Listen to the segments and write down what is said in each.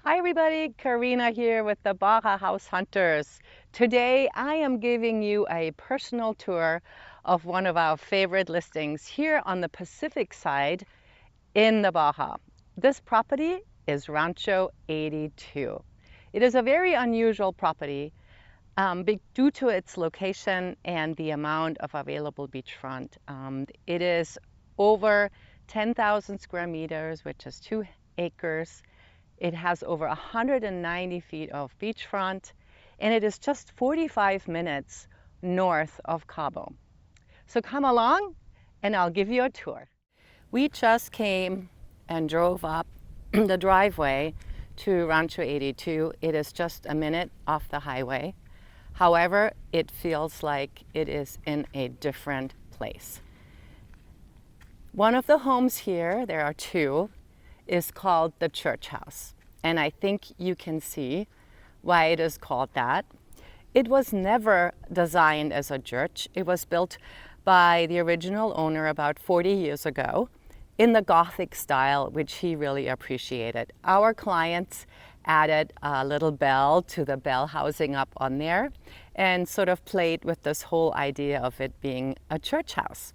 Hi everybody, Karina here with the Baja House Hunters. Today I am giving you a personal tour of one of our favorite listings here on the Pacific side in the Baja. This property is Rancho 82. It is a very unusual property due to its location and the amount of available beachfront. It is over 10,000 square meters, which is 2 acres. It has over 190 feet of beachfront, and it is just 45 minutes north of Cabo. So come along and I'll give you a tour. We just came and drove up the driveway to Rancho 82. It is just a minute off the highway. However, it feels like it is in a different place. One of the homes here, there are two, is called the church house. And I think you can see why it is called that. It was never designed as a church. It was built by the original owner about 40 years ago in the Gothic style, which he really appreciated. Our clients added a little bell to the bell housing up on there and sort of played with this whole idea of it being a church house.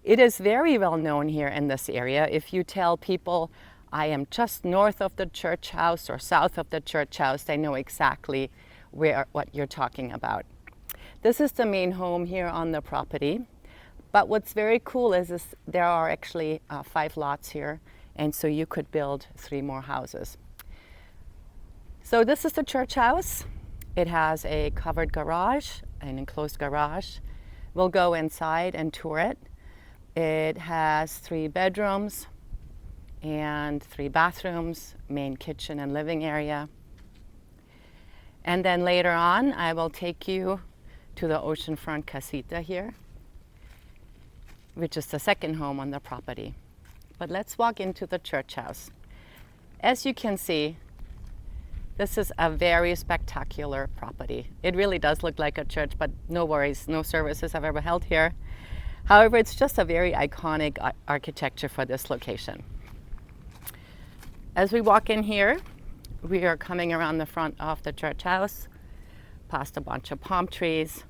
It is very well known here in this area. If you tell people I am just north of the church house or south of the church house, they know exactly what you're talking about. This is the main home here on the property. But what's very cool is there are actually 5 lots here, and so you could build 3 more houses. So this is the church house. It has a covered garage, an enclosed garage. We'll go inside and tour it. It has 3 bedrooms and 3 bathrooms, main kitchen and living area. And then later on, I will take you to the Oceanfront casita here, which is the second home on the property. But let's walk into the church house. As you can see, this is a very spectacular property. It really does look like a church, but no worries, no services have ever held here. However, it's just a very iconic architecture for this location. As we walk in here, we are coming around the front of the church house, past a bunch of palm trees,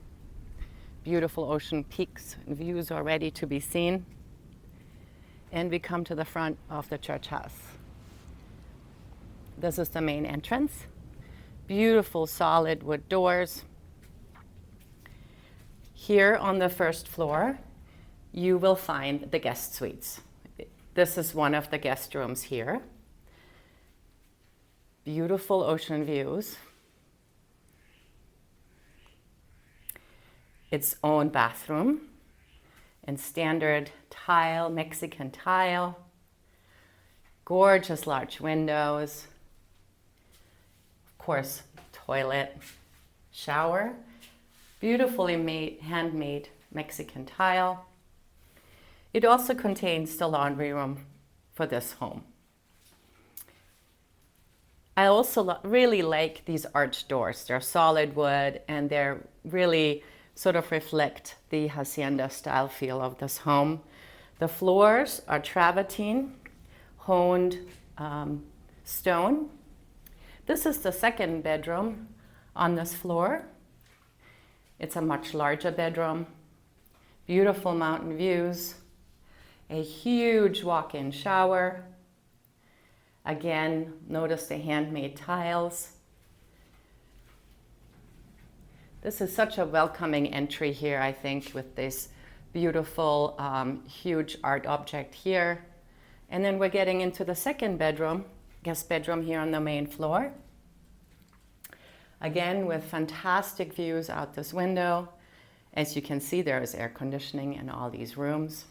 beautiful ocean peaks and views are ready to be seen. And we come to the front of the church house. This is the main entrance. Beautiful solid wood doors. Here on the first floor, you will find the guest suites. This is one of the guest rooms here. Beautiful ocean views. Its own bathroom and standard tile, Mexican tile. Gorgeous large windows. Of course, toilet, shower. Beautifully made, handmade Mexican tile. It also contains the laundry room for this home. I also really like these arched doors. They're solid wood and they're really sort of reflect the hacienda style feel of this home. The floors are travertine, honed stone. This is the second bedroom on this floor. It's a much larger bedroom. Beautiful mountain views. A huge walk-in shower. Again, notice the handmade tiles. This is such a welcoming entry here, I think, with this beautiful, huge art object here. And then we're getting into the second bedroom, guest bedroom here on the main floor. Again, with fantastic views out this window. As you can see, there is air conditioning in all these rooms.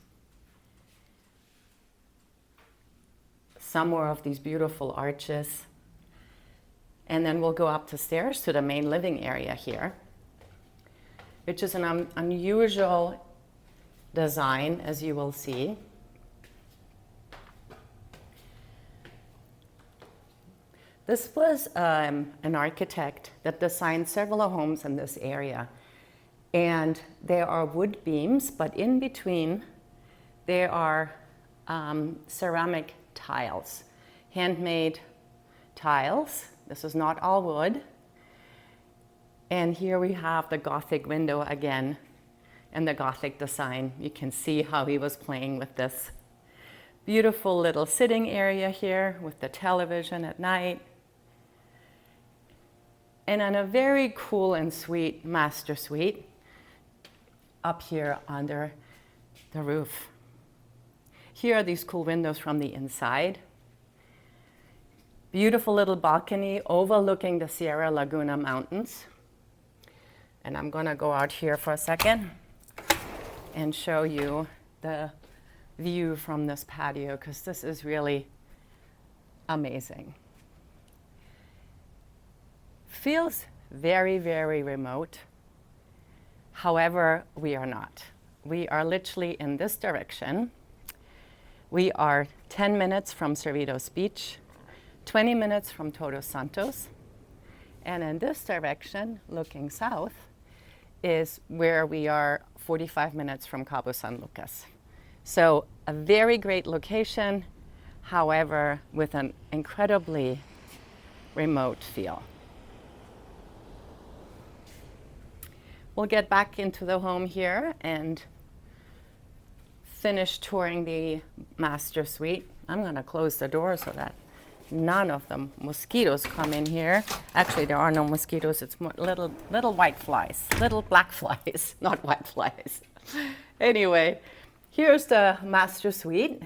Some more of these beautiful arches. And then we'll go up the stairs to the main living area here, which is an unusual design, as you will see. This was an architect that designed several homes in this area. And there are wood beams, but in between there are ceramic tiles, handmade tiles. This is not all wood. And here we have the Gothic window again and the Gothic design. You can see how he was playing with this. Beautiful little sitting area here with the television at night. And then a very cool and sweet master suite up here under the roof. Here are these cool windows from the inside. Beautiful little balcony overlooking the Sierra Laguna Mountains. And I'm gonna go out here for a second and show you the view from this patio, because this is really amazing. Feels very, very remote. However, we are not. We are literally in this direction. We are 10 minutes from Cerritos Beach, 20 minutes from Todos Santos, and in this direction, looking south, is where we are 45 minutes from Cabo San Lucas. So a very great location, however, with an incredibly remote feel. We'll get back into the home here and finish touring the master suite. I'm gonna close the door so that none of the mosquitoes come in here. Actually, there are no mosquitoes. It's more little white flies, little black flies, not white flies. Anyway, here's the master suite.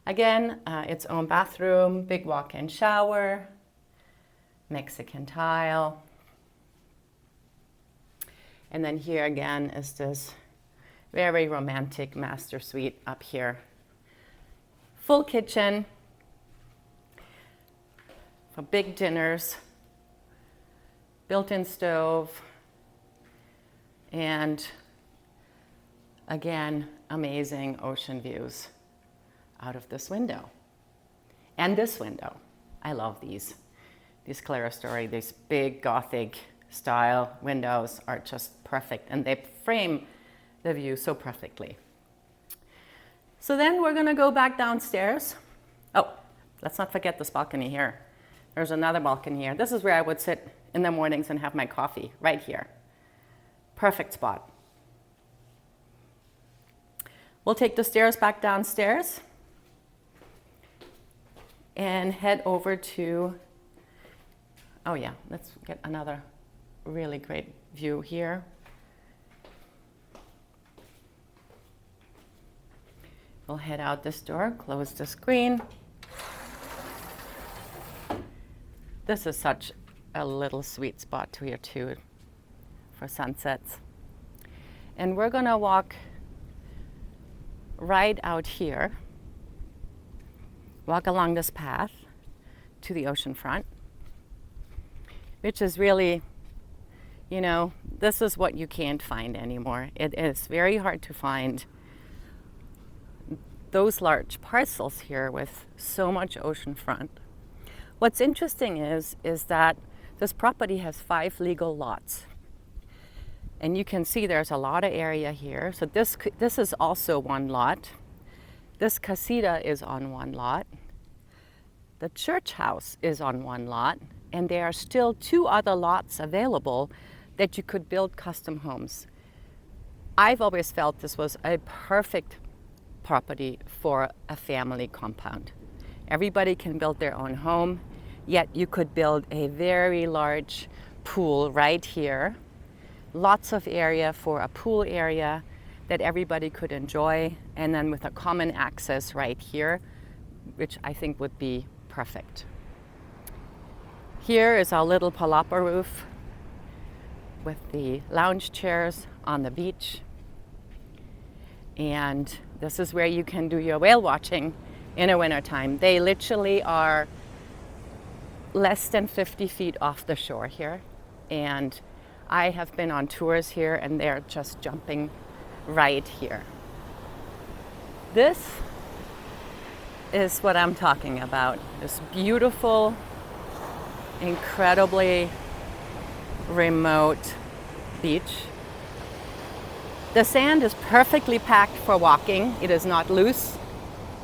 Again, its own bathroom, big walk-in shower, Mexican tile. And then here again is this very romantic master suite up here. Full kitchen for big dinners, built-in stove, and again, amazing ocean views out of this window. And this window. I love these clerestory, these big Gothic style windows are just perfect, and they frame the view so perfectly. So then we're gonna go back downstairs. Oh, let's not forget this balcony here. There's another balcony here. This is where I would sit in the mornings and have my coffee, right here. Perfect spot. We'll take the stairs back downstairs and head over to, oh yeah, let's get another really great view here. We'll head out this door, close the screen. This is such a little sweet spot here too for sunsets. And we're gonna walk right out here, walk along this path to the oceanfront, which is really, you know, this is what you can't find anymore. It is very hard to find those large parcels here with so much oceanfront. What's interesting is that this property has 5 legal lots. And you can see there's a lot of area here. So this is also one lot. This casita is on one lot. The church house is on one lot. And there are still 2 other lots available that you could build custom homes. I've always felt this was a perfect property for a family compound. Everybody can build their own home, yet you could build a very large pool right here. Lots of area for a pool area that everybody could enjoy, and then with a common access right here, which I think would be perfect. Here is our little palapa roof with the lounge chairs on the beach. And this is where you can do your whale watching in the wintertime. They literally are less than 50 feet off the shore here. And I have been on tours here and they're just jumping right here. This is what I'm talking about. This beautiful, incredibly remote beach. The sand is perfectly packed for walking. It is not loose.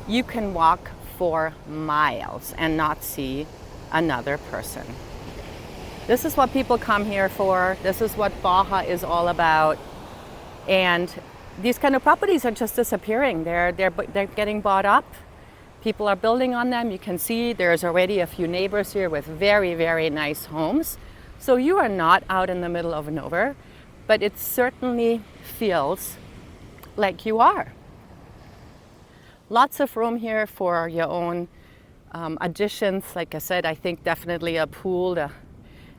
You can walk for miles and not see another person. This is what people come here for. This is what Baja is all about. And these kind of properties are just disappearing. They're getting bought up. People are building on them. You can see there's already a few neighbors here with very, very nice homes. So you are not out in the middle of nowhere, but it certainly feels like you are. Lots of room here for your own additions. Like I said, I think definitely a pool.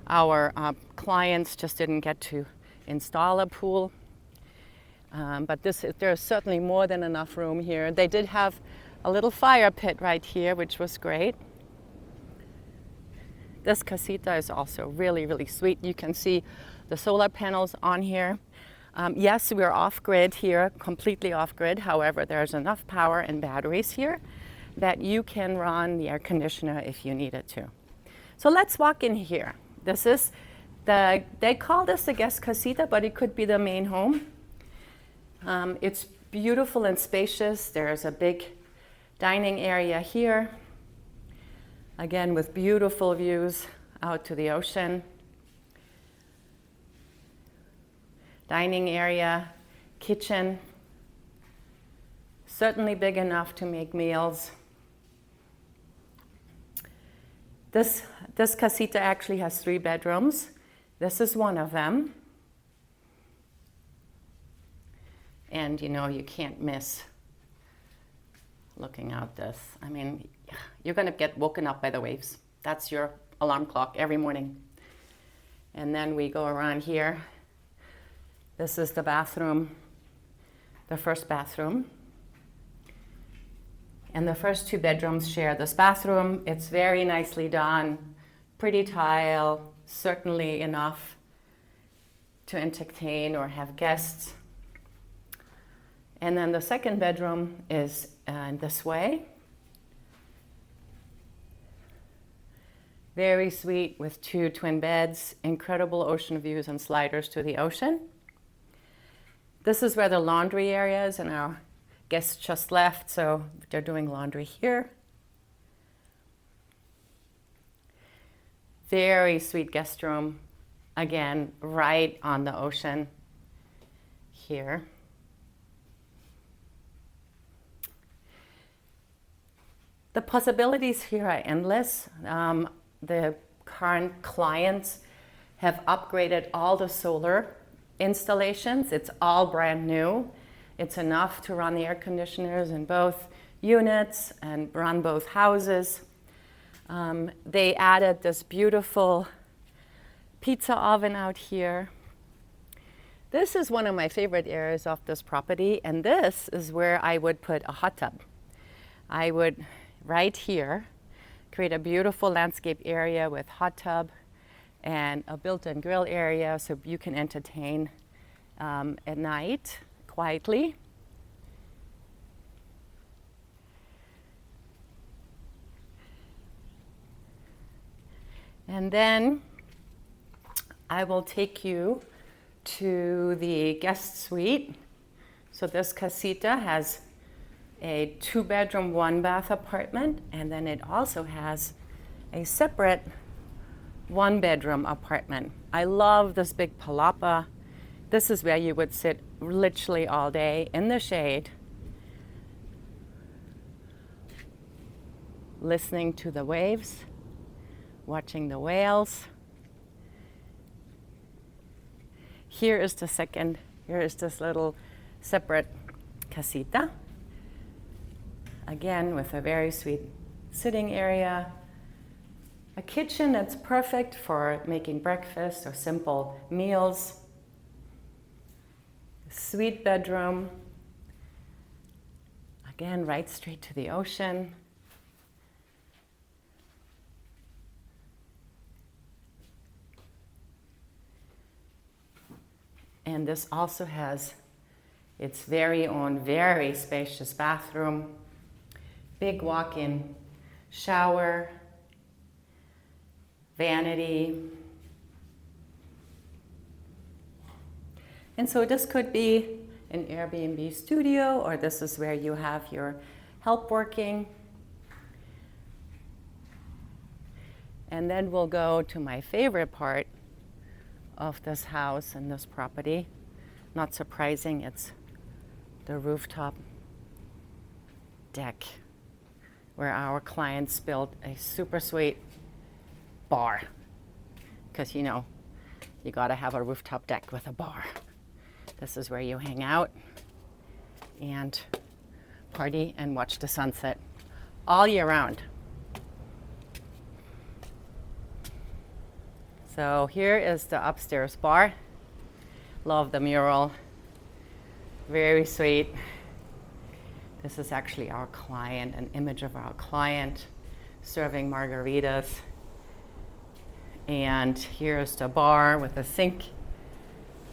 Our clients just didn't get to install a pool. But there's certainly more than enough room here. They did have a little fire pit right here, which was great. This casita is also really, really sweet. You can see the solar panels on here. Yes, we're off-grid here, completely off-grid. However, there's enough power and batteries here that you can run the air conditioner if you needed to. So let's walk in here. This is they call this the guest casita, but it could be the main home. It's beautiful and spacious. There's a big dining area here, again with beautiful views out to the ocean. Dining area, kitchen, certainly big enough to make meals. This casita actually has 3 bedrooms. This is one of them. And you know, you can't miss looking out this. I mean, you're gonna get woken up by the waves. That's your alarm clock every morning. And then we go around here. This is the bathroom, the first bathroom. And the first 2 bedrooms share this bathroom. It's very nicely done, pretty tile, certainly enough to entertain or have guests. And then the second bedroom is this way. Very sweet with 2 twin beds, incredible ocean views and sliders to the ocean. This is where the laundry area is, and our guests just left, so they're doing laundry here. Very sweet guest room, again, right on the ocean here. The possibilities here are endless. The current clients have upgraded all the solar installations. It's all brand new. It's enough to run the air conditioners in both units and run both houses. They added this beautiful pizza oven out here. This is one of my favorite areas of this property, and this is where I would put a hot tub. I would, right here, create a beautiful landscape area with hot tub and a built-in grill area so you can entertain at night quietly. And then I will take you to the guest suite. So this casita has a 2-bedroom, 1-bath apartment, and then it also has a separate 1-bedroom apartment. I love this big palapa. This is where you would sit literally all day in the shade, listening to the waves, watching the whales. Here is this little separate casita. Again, with a very sweet sitting area. A kitchen that's perfect for making breakfast or simple meals. Sweet bedroom. Again, right straight to the ocean. And this also has its very own very spacious bathroom. Big walk-in shower, vanity. And so this could be an Airbnb studio, or this is where you have your help working. And then we'll go to my favorite part of this house and this property. Not surprising, it's the rooftop deck where our clients built a super sweet bar. Because you know, you gotta have a rooftop deck with a bar. This is where you hang out and party and watch the sunset all year round. So here is the upstairs bar. Love the mural. Very sweet. This is actually our client, an image of our client serving margaritas. And here's the bar with a sink.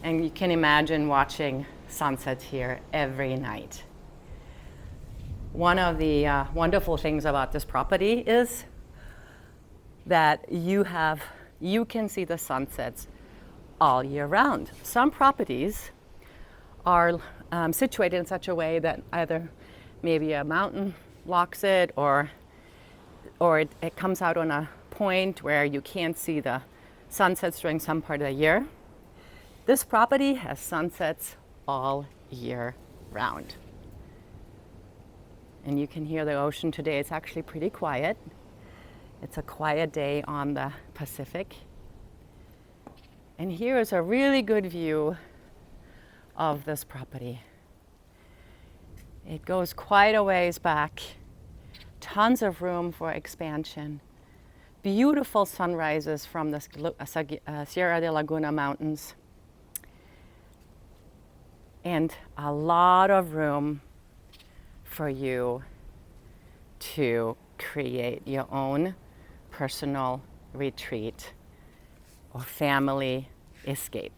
And you can imagine watching sunsets here every night. One of the wonderful things about this property is that you can see the sunsets all year round. Some properties are situated in such a way that either maybe a mountain blocks it or it comes out on a point where you can't see the sunsets during some part of the year. This property has sunsets all year round. And you can hear the ocean today. It's actually pretty quiet. It's a quiet day on the Pacific. And here is a really good view of this property. It goes quite a ways back. Tons of room for expansion. Beautiful sunrises from the Sierra de Laguna Mountains. And a lot of room for you to create your own personal retreat or family escape.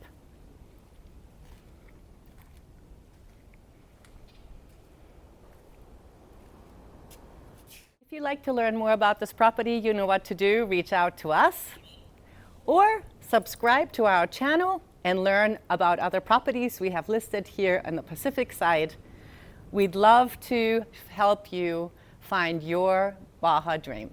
If you'd like to learn more about this property, you know what to do. Reach out to us or subscribe to our channel and learn about other properties we have listed here on the Pacific side. We'd love to help you find your Baja dream.